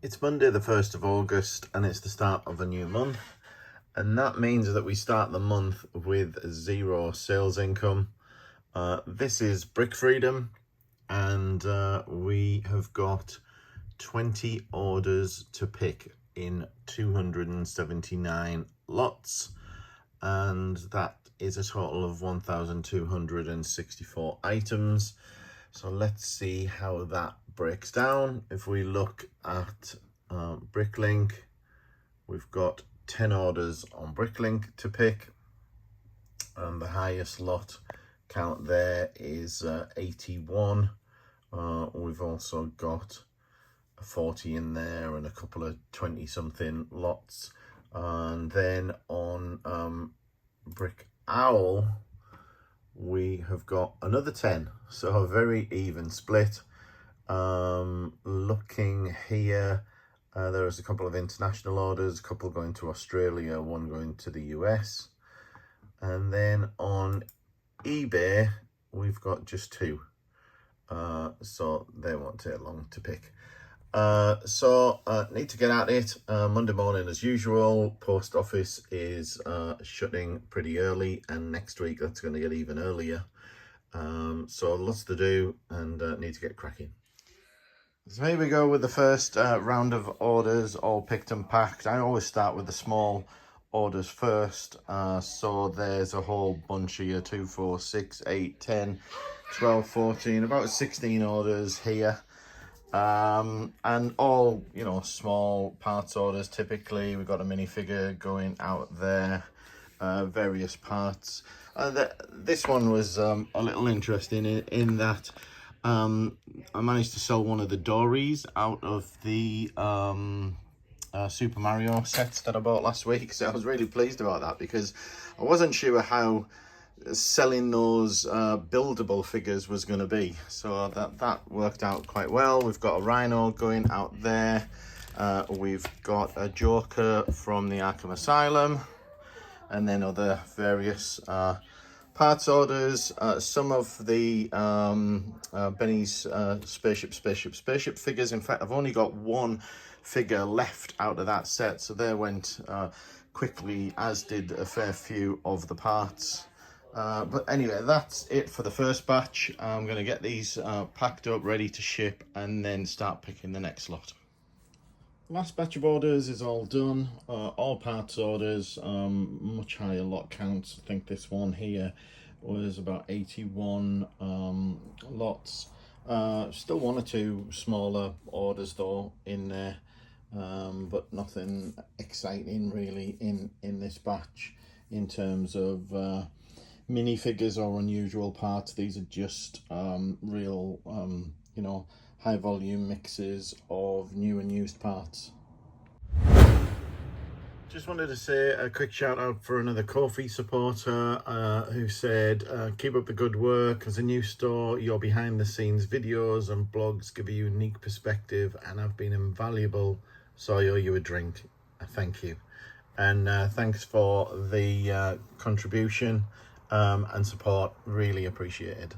It's Monday the 1st of August and it's the start of a new month, and that means that we start the month with zero sales income. This is Brick Freedom, and we have got 20 orders to pick in 279 lots, and that is a total of 1,264 items. So let's see how that breaks down. If we look at Bricklink, we've got 10 orders on Bricklink to pick, and the highest lot count there is 81. We've also got a 40 in there and a couple of 20 something lots. And then on Brick Owl, we have got another 10, so a very even split. Looking here, there is a couple of international orders, a couple going to Australia, one going to the US. And then on eBay, we've got just 2, so they won't take long to pick. Need to get at it. Monday morning as usual. Post office is shutting pretty early, and next week that's going to get even earlier. So lots to do, and need to get cracking. So here we go with the first round of orders, all picked and packed. I always start with the small orders first. So there's a whole bunch here: 2, 4, 6, 8, 10, 12, 14, about 16 orders here. And all, you know, small parts orders. Typically we've got a minifigure going out there, various parts. This one was a little interesting in that I managed to sell one of the Dories out of the Super Mario sets that I bought last week, so I was really pleased about that, because I wasn't sure how selling those buildable figures was going to be. So that worked out quite well. We've got a Rhino going out there. We've got a Joker from the Arkham Asylum, and then other various parts orders. Some of the Benny's spaceship figures. In fact, I've only got one figure left out of that set, so they went quickly, as did a fair few of the parts. But anyway, that's it for the first batch. I'm going to get these packed up, ready to ship, and then start picking the next lot. Last batch of orders is all done, all parts orders, much higher lot counts. I think this one here was about 81 lots. Still 1 or 2 smaller orders though in there, but nothing exciting really in this batch in terms of minifigures or unusual parts. These are just real, you know, high volume mixes of new and used parts. Just wanted to say a quick shout out for another Ko-fi supporter who said, keep up the good work. As a new store, your behind the scenes videos and blogs give a unique perspective and have been invaluable, so I owe you a drink. Thank you. And thanks for the contribution and support, really appreciated.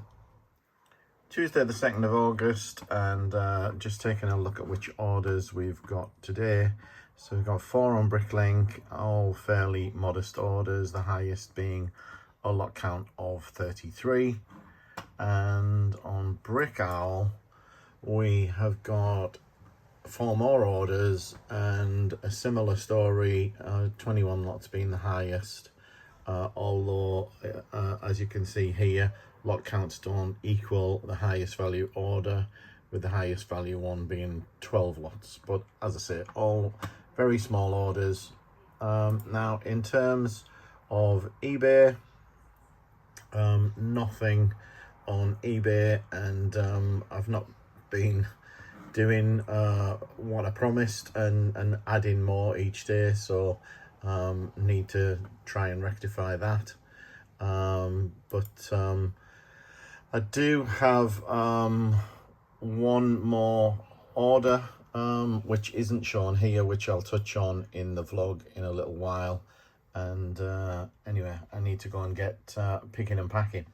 Tuesday the 2nd of August, and just taking a look at which orders we've got today. So we've got 4 on Bricklink, all fairly modest orders, the highest being a lot count of 33. And on Brick Owl, we have got 4 more orders and a similar story, 21 lots being the highest. Although, as you can see here, lot counts don't equal the highest value order, with the highest value one being 12 lots. But as I say, all very small orders. Now, in terms of eBay, nothing on eBay, and I've not been doing what I promised and adding more each day, so need to try and rectify that. But I do have one more order which isn't shown here, which I'll touch on in the vlog in a little while. And anyway, I need to go and get picking and packing.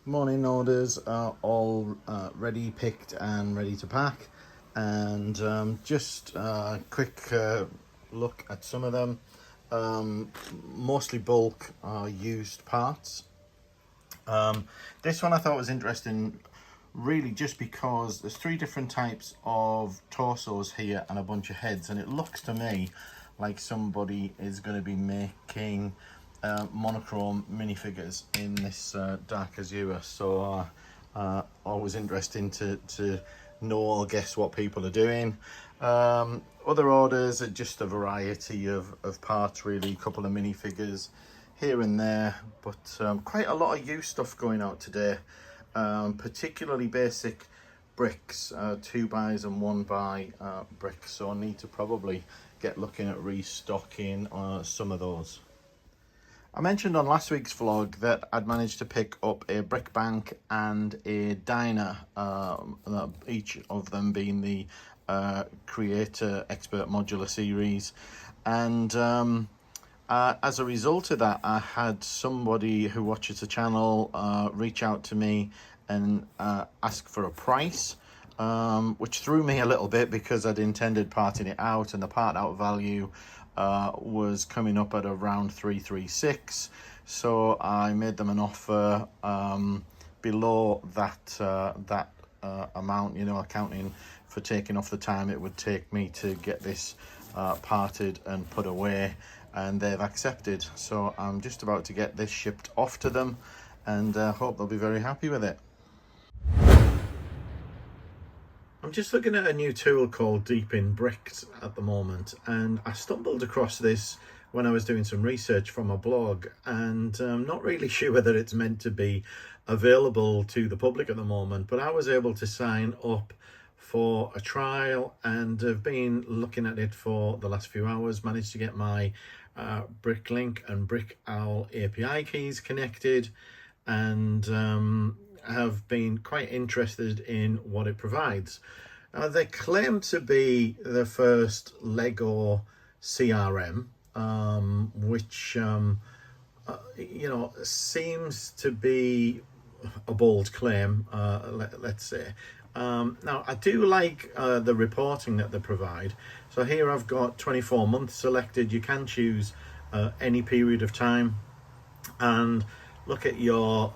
Morning orders are all ready, picked and ready to pack. and just a quick look at some of them. Mostly bulk used parts. This one I thought was interesting, really just because there's 3 different types of torsos here and a bunch of heads, and it looks to me like somebody is going to be making monochrome minifigures in this dark azure. So always interesting to know or guess what people are doing. Other orders are just a variety of parts, really, a couple of minifigures here and there, but quite a lot of used stuff going out today, particularly basic bricks, 2x and 1x bricks, so I need to probably get looking at restocking some of those. I mentioned on last week's vlog that I'd managed to pick up a brick bank and a diner, each of them being the Creator Expert Modular Series, and as a result of that, I had somebody who watches the channel reach out to me and ask for a price, which threw me a little bit because I'd intended parting it out, and the part out value was coming up at around 336. So I made them an offer below that amount, you know, accounting for taking off the time it would take me to get this parted and put away, and they've accepted. So I'm just about to get this shipped off to them, and hope they'll be very happy with it. I'm just looking at a new tool called Deepinbricks at the moment, and I stumbled across this when I was doing some research from a blog, and I'm not really sure whether it's meant to be available to the public at the moment, but I was able to sign up for a trial and have been looking at it for the last few hours. Managed to get my Bricklink and Brickowl API keys connected, and have been quite interested in what it provides. They claim to be the first Lego CRM, which you know, seems to be a bold claim, let's say. Now, I do like the reporting that they provide. So here I've got 24 months selected. You can choose any period of time, and look at your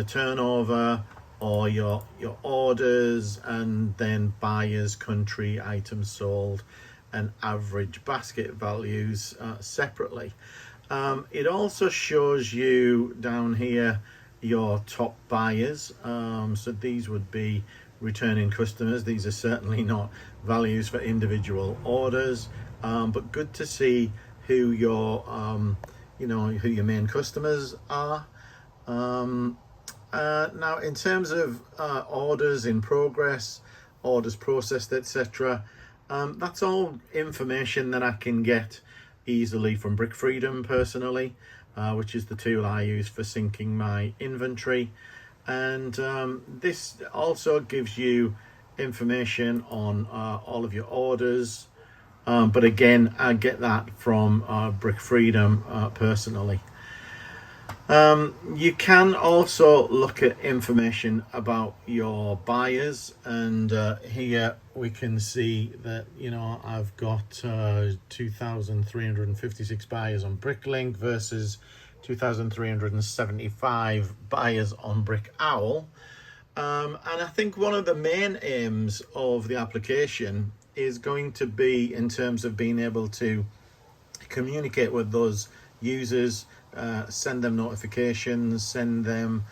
turnover or your orders, and then buyers, country, items sold, and average basket values separately. It also shows you down here your top buyers. So these would be returning customers. These are certainly not values for individual orders, but good to see who your you know, who your main customers are. Now, in terms of orders in progress, orders processed, etc., that's all information that I can get easily from Brick Freedom personally, which is the tool I use for syncing my inventory. And this also gives you information on all of your orders, but again, I get that from Brick Freedom personally. You can also look at information about your buyers, and here we can see that, you know, I've got 2,356 buyers on Bricklink versus 2,375 buyers on Brickowl. And I think one of the main aims of the application is going to be in terms of being able to communicate with those users, send them notifications, send them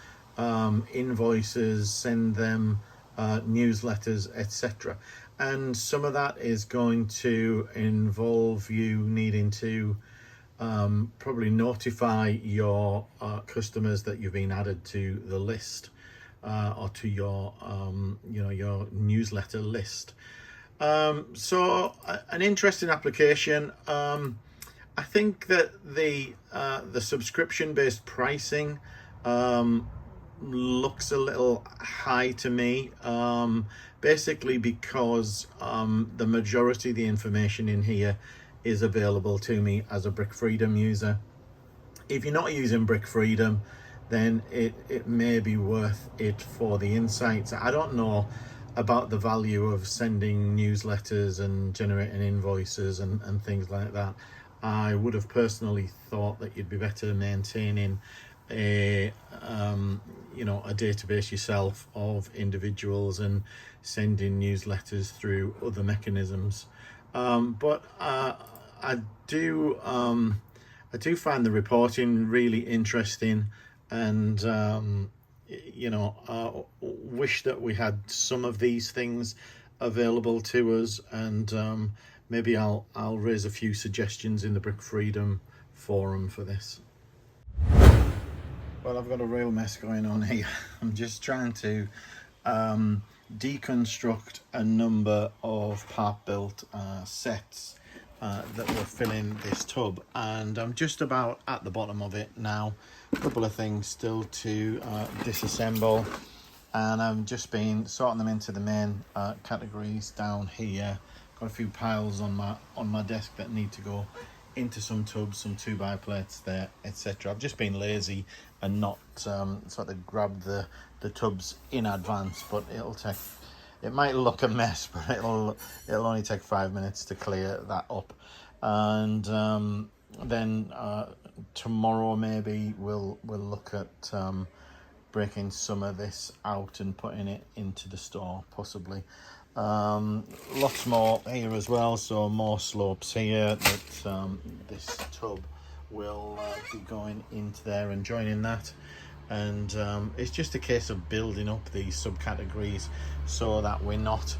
invoices, send them newsletters, etc. And some of that is going to involve you needing to probably notify your customers that you've been added to the list, or to your you know, your newsletter list. So an interesting application. I think that the subscription-based pricing looks a little high to me, basically because the majority of the information in here is available to me as a Brick Freedom user. If you're not using Brick Freedom, then it may be worth it for the insights. I don't know about the value of sending newsletters and generating invoices and things like that. I would have personally thought that you'd be better maintaining a a database yourself of individuals and sending newsletters through other mechanisms. But I do find the reporting really interesting, and wish that we had some of these things available to us, and maybe I'll raise a few suggestions in the Brick Freedom forum for this. Well, I've got a real mess going on here. I'm just trying to deconstruct a number of part-built sets that will fill in this tub, and I'm just about at the bottom of it now. A couple of things still to disassemble, and I've just been sorting them into the main categories down here. Got a few piles on my desk that need to go into some tubs, some 2x plates there, etc. I've just been lazy and not sort of grabbed the tubs in advance, but it might look a mess, but it'll only take 5 minutes to clear that up. And then tomorrow maybe we'll look at breaking some of this out and putting it into the store, possibly. Lots more here as well, so more slopes here that this tub will be going into there and joining that. And it's just a case of building up these subcategories so that we're not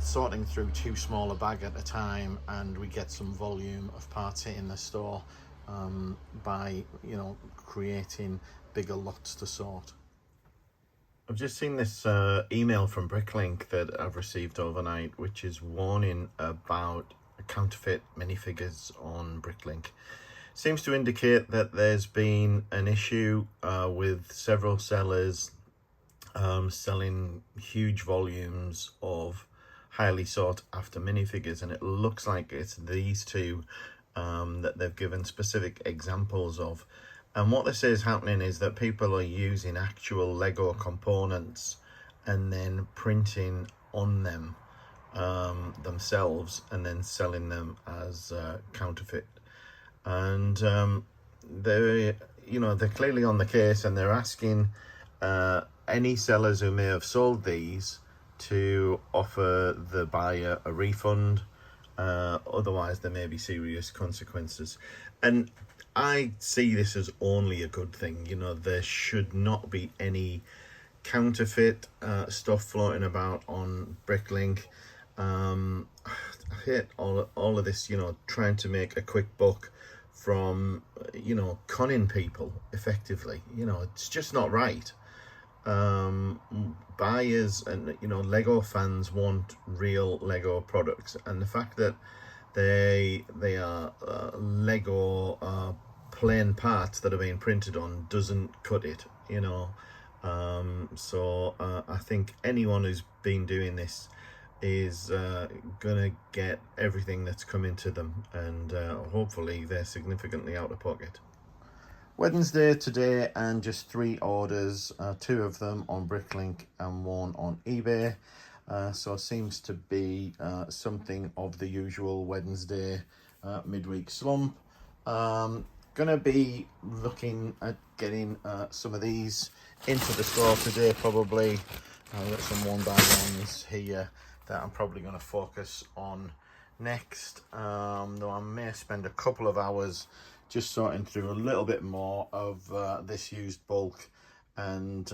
sorting through too small a bag at a time, and we get some volume of parts hitting the store by creating bigger lots to sort. I've just seen this email from Bricklink that I've received overnight, which is warning about counterfeit minifigures on Bricklink. Seems to indicate that there's been an issue with several sellers selling huge volumes of highly sought after minifigures, and it looks like it's these two that they've given specific examples of. And what this is happening is that people are using actual Lego components and then printing on them themselves and then selling them as counterfeit. And they're clearly on the case, and they're asking any sellers who may have sold these to offer the buyer a refund. Otherwise there may be serious consequences. And I see this as only a good thing. There should not be any counterfeit stuff floating about on Bricklink. I hate all of this, trying to make a quick buck from, conning people effectively. It's just not right. Buyers and, Lego fans want real Lego products, and the fact that they are Lego plain parts that are being printed on doesn't cut it, so I think anyone who's been doing this is gonna get everything that's coming to them, and hopefully they're significantly out of pocket. Wednesday today, and just 3 orders, 2 of them on Bricklink and 1 on eBay. So it seems to be something of the usual Wednesday midweek slump. Gonna be looking at getting some of these into the store today, probably. I've got some 1x1s here that I'm probably going to focus on next, though I may spend a couple of hours just sorting through a little bit more of this used bulk, and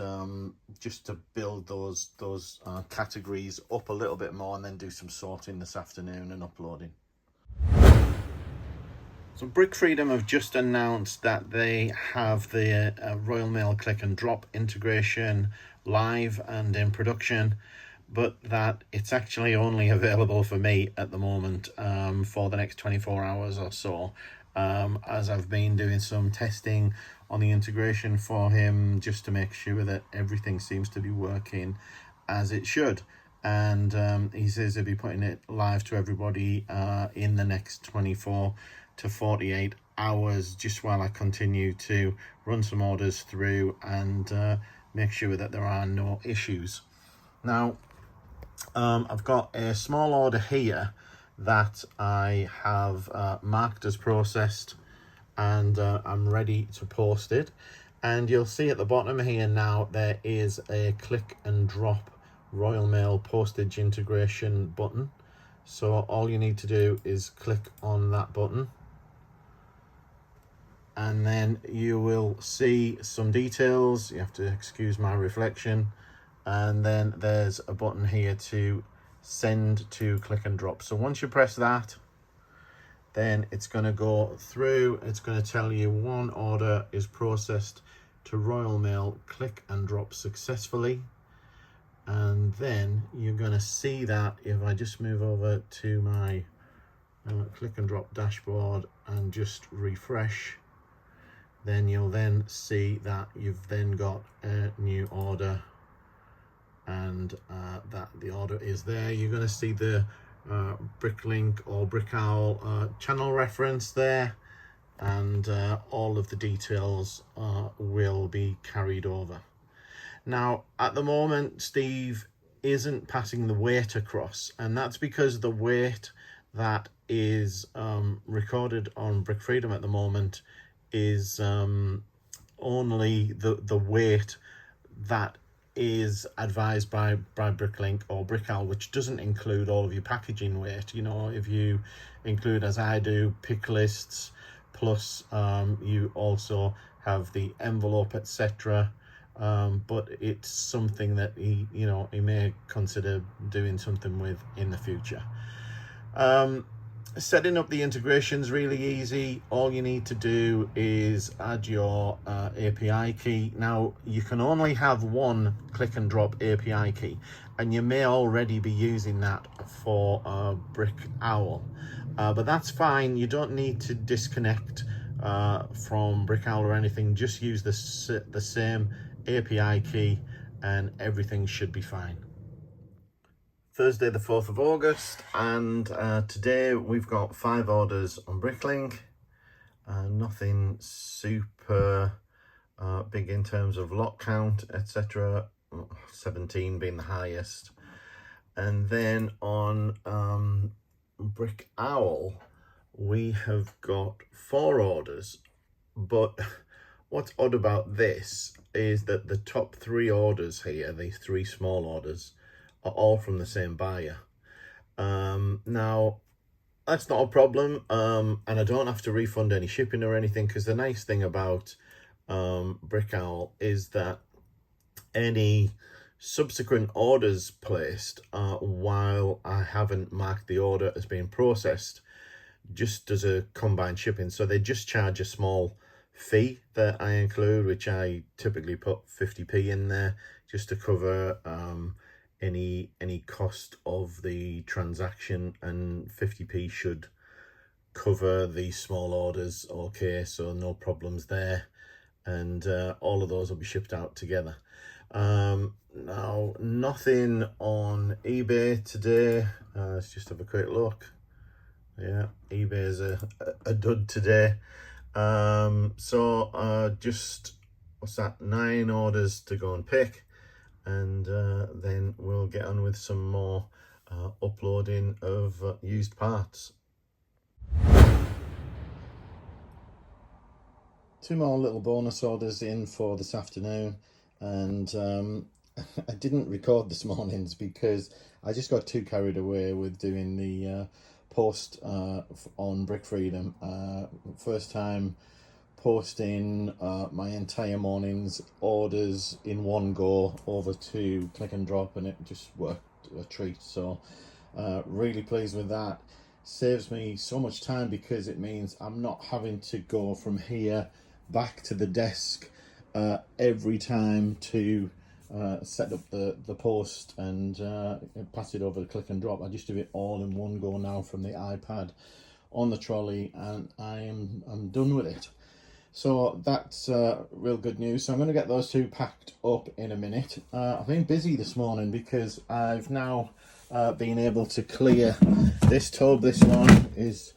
just to build those categories up a little bit more, and then do some sorting this afternoon and uploading. So Brick Freedom have just announced that they have the Royal Mail click and drop integration live and in production, but that it's actually only available for me at the moment for the next 24 hours or so, as I've been doing some testing on the integration for him just to make sure that everything seems to be working as it should. And he says he'll be putting it live to everybody in the next 24 to 48 hours, just while I continue to run some orders through and make sure that there are no issues. Now, I've got a small order here that I have marked as processed, and I'm ready to post it. And you'll see at the bottom here now there is a click and drop Royal Mail postage integration button. So all you need to do is click on that button, and then you will see some details. You have to excuse my reflection. And then there's a button here to send to click and drop. So once you press that, then it's going to go through. It's going to tell you one order is processed to Royal Mail click and drop successfully. And then you're going to see that if I just move over to my click and drop dashboard and just refresh, then you'll then see that you've then got a new order, and that the order is there. You're going to see the Bricklink or Brickowl channel reference there, and all of the details will be carried over. Now, at the moment, Steve isn't passing the weight across, and that's because the weight that is recorded on Brick Freedom at the moment is only the weight that is advised by Bricklink or Brickowl, which doesn't include all of your packaging weight. You know, if you include, as I do, pick lists, plus you also have the envelope, etc. But it's something that he may consider doing something with in the future. Setting up the integration is really easy. All you need to do is add your API key. Now, you can only have one click and drop API key, and you may already be using that for Brickowl, but that's fine. You don't need to disconnect from Brickowl or anything. Just use the same API key and everything should be fine. Thursday the 4th of August, and today we've got 5 orders on Bricklink. Nothing super big in terms of lot count, etc. 17 being the highest. And then on Brickowl we have got 4 orders, but what's odd about this is that the top 3 orders here, these 3 small orders, are all from the same buyer. Now, that's not a problem, and I don't have to refund any shipping or anything, because the nice thing about Brickowl is that any subsequent orders placed while I haven't marked the order as being processed just does a combined shipping. So they just charge a small fee that I include, which I typically put 50p in there just to cover any cost of the transaction, and 50p should cover these small orders. Okay, so no problems there, and all of those will be shipped out together. Now, nothing on eBay today. Let's just have a quick look. Yeah, eBay is a dud today. So just, what's that, 9 orders to go and pick, and then we'll get on with some more uploading of used parts. 2 more little bonus orders in for this afternoon, and I didn't record this morning's because I just got too carried away with doing the post on Brick Freedom. First time posting my entire morning's orders in one go over to click and drop, and it just worked a treat. So really pleased with that. Saves me so much time because it means I'm not having to go from here back to the desk every time to set up the post and pass it over to click and drop. I just do it all in one go now from the iPad on the trolley, and I'm done with it. So that's real good news. So I'm going to get those 2 packed up in a minute. I've been busy this morning because I've now been able to clear this tub. This one is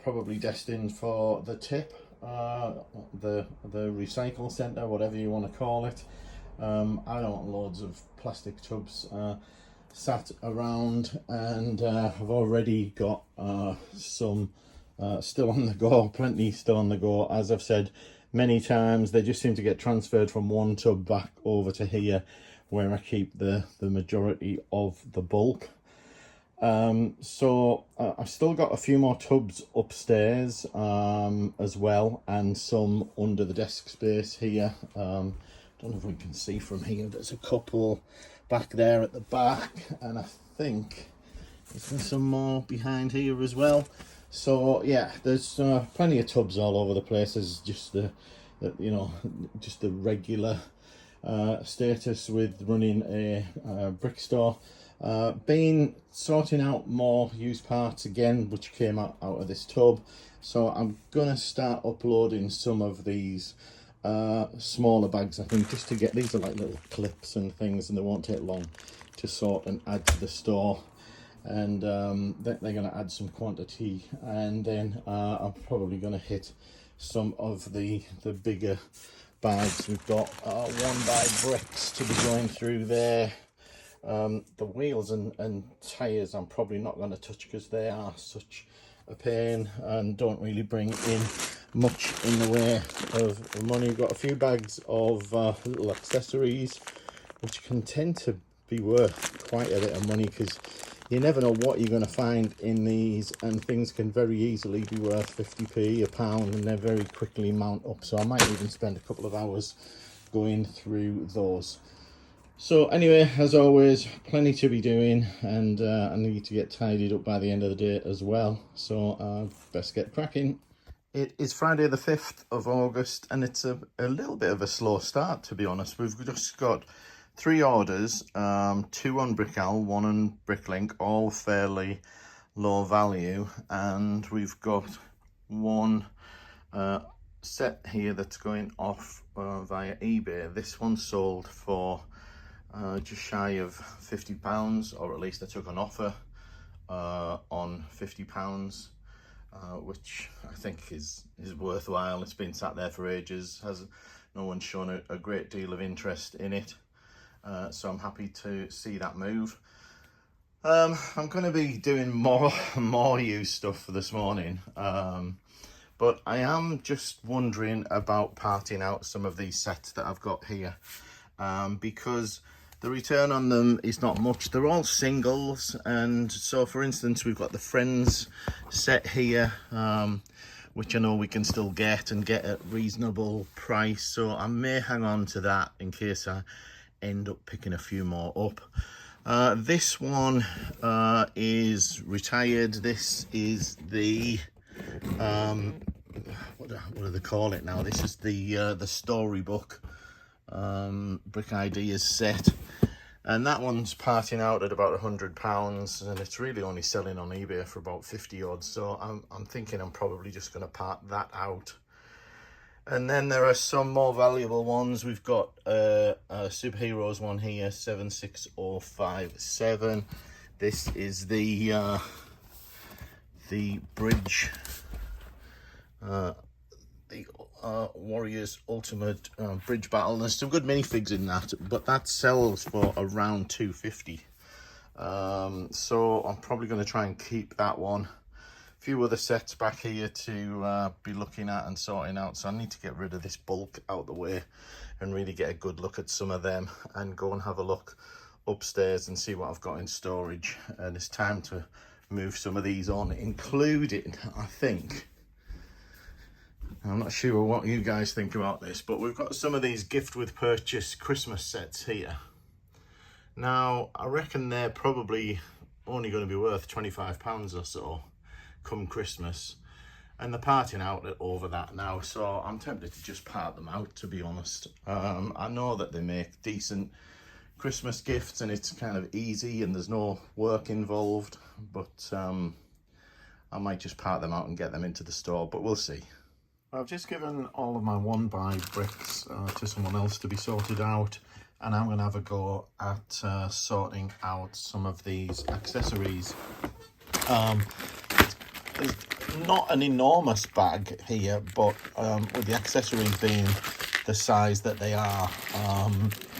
probably destined for the tip, the recycle centre, whatever you want to call it. I don't want loads of plastic tubs sat around, and I've already got some still on the go, plenty still on the go. As I've said many times, they just seem to get transferred from one tub back over to here, where I keep the majority of the bulk. So I've still got a few more tubs upstairs as well, and some under the desk space here. Don't know if we can see from here, there's a couple back there at the back, and I think there's some more behind here as well. So yeah, there's plenty of tubs all over the place. There's just the you know, just the regular status with running a brick store. Been sorting out more used parts again, which came out of this tub. So I'm gonna start uploading some of these smaller bags, I think, just to get, these are like little clips and things, and they won't take long to sort and add to the store. And they're going to add some quantity, and then I'm probably going to hit some of the bigger bags. We've got 1x bricks to be going through there. The wheels and tires I'm probably not going to touch, because they are such a pain and don't really bring in much in the way of money. We've got a few bags of little accessories, which can tend to be worth quite a bit of money, because you never know what you're going to find in these, and things can very easily be worth 50p, a pound, and they very quickly mount up. So I might even spend a couple of hours going through those. So anyway, as always, plenty to be doing, and I need to get tidied up by the end of the day as well. So best get cracking. It is Friday the 5th of August, and it's a little bit of a slow start, to be honest. We've just got 3 orders, 2 on Brickal, 1 on Bricklink, all fairly low value, and we've got 1 set here that's going off via eBay. This one sold for just shy of £50, or at least I took an offer on £50, which I think is worthwhile. It's been sat there for ages, no one's shown a great deal of interest in it. So I'm happy to see that move. I'm going to be doing more used stuff for this morning, but I am just wondering about parting out some of these sets that I've got here, because the return on them is not much. They're all singles, and so for instance we've got the Friends set here, which I know we can still get at reasonable price, so I may hang on to that in case I end up picking a few more up. This one is retired. This is the what do they call it now? This is the storybook Brick Ideas set, and that one's parting out at about £100, and it's really only selling on eBay for about 50 odd. So I'm thinking I'm probably just going to part that out. And then there are some more valuable ones. We've got a Superheroes one here, 76057. This is the bridge, Warriors Ultimate Bridge Battle. There's some good minifigs in that, but that sells for around £250. So I'm probably going to try and keep that one. Few other sets back here to be looking at and sorting out, so I need to get rid of this bulk out the way and really get a good look at some of them, and go and have a look upstairs and see what I've got in storage. And it's time to move some of these on, including, I think, I'm not sure what you guys think about this, but we've got some of these gift with purchase Christmas sets here. Now I reckon they're probably only going to be worth £25 or so come Christmas, and they're parting out over that now, so I'm tempted to just part them out, to be honest. I know that they make decent Christmas gifts and it's kind of easy and there's no work involved, but I might just part them out and get them into the store, but we'll see. I've just given all of my 1x bricks to someone else to be sorted out, and I'm going to have a go at sorting out some of these accessories. There's not an enormous bag here, but with the accessories being the size that they are,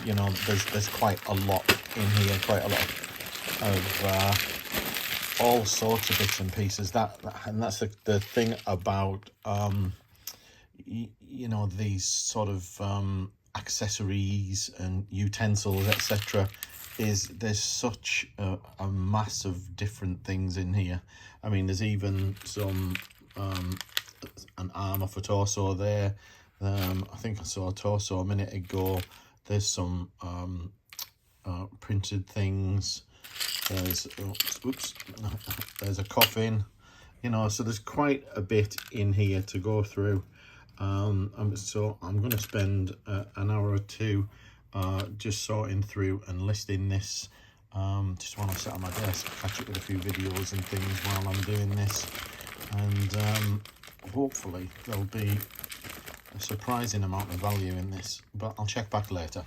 you know, there's quite a lot in here, quite a lot of of all sorts of bits and pieces. And that's the thing about you know, these sort of accessories and utensils, etc., is there's such a mass of different things in here. I mean, there's even some an arm off a torso there. I think I saw a torso a minute ago. There's some printed things. There's oops, there's a coffin. You know, so there's quite a bit in here to go through. So I'm going to spend an hour or two just sorting through and listing this. Just want to sit on my desk, catch up with a few videos and things while I'm doing this, and hopefully there'll be a surprising amount of value in this, but I'll check back later.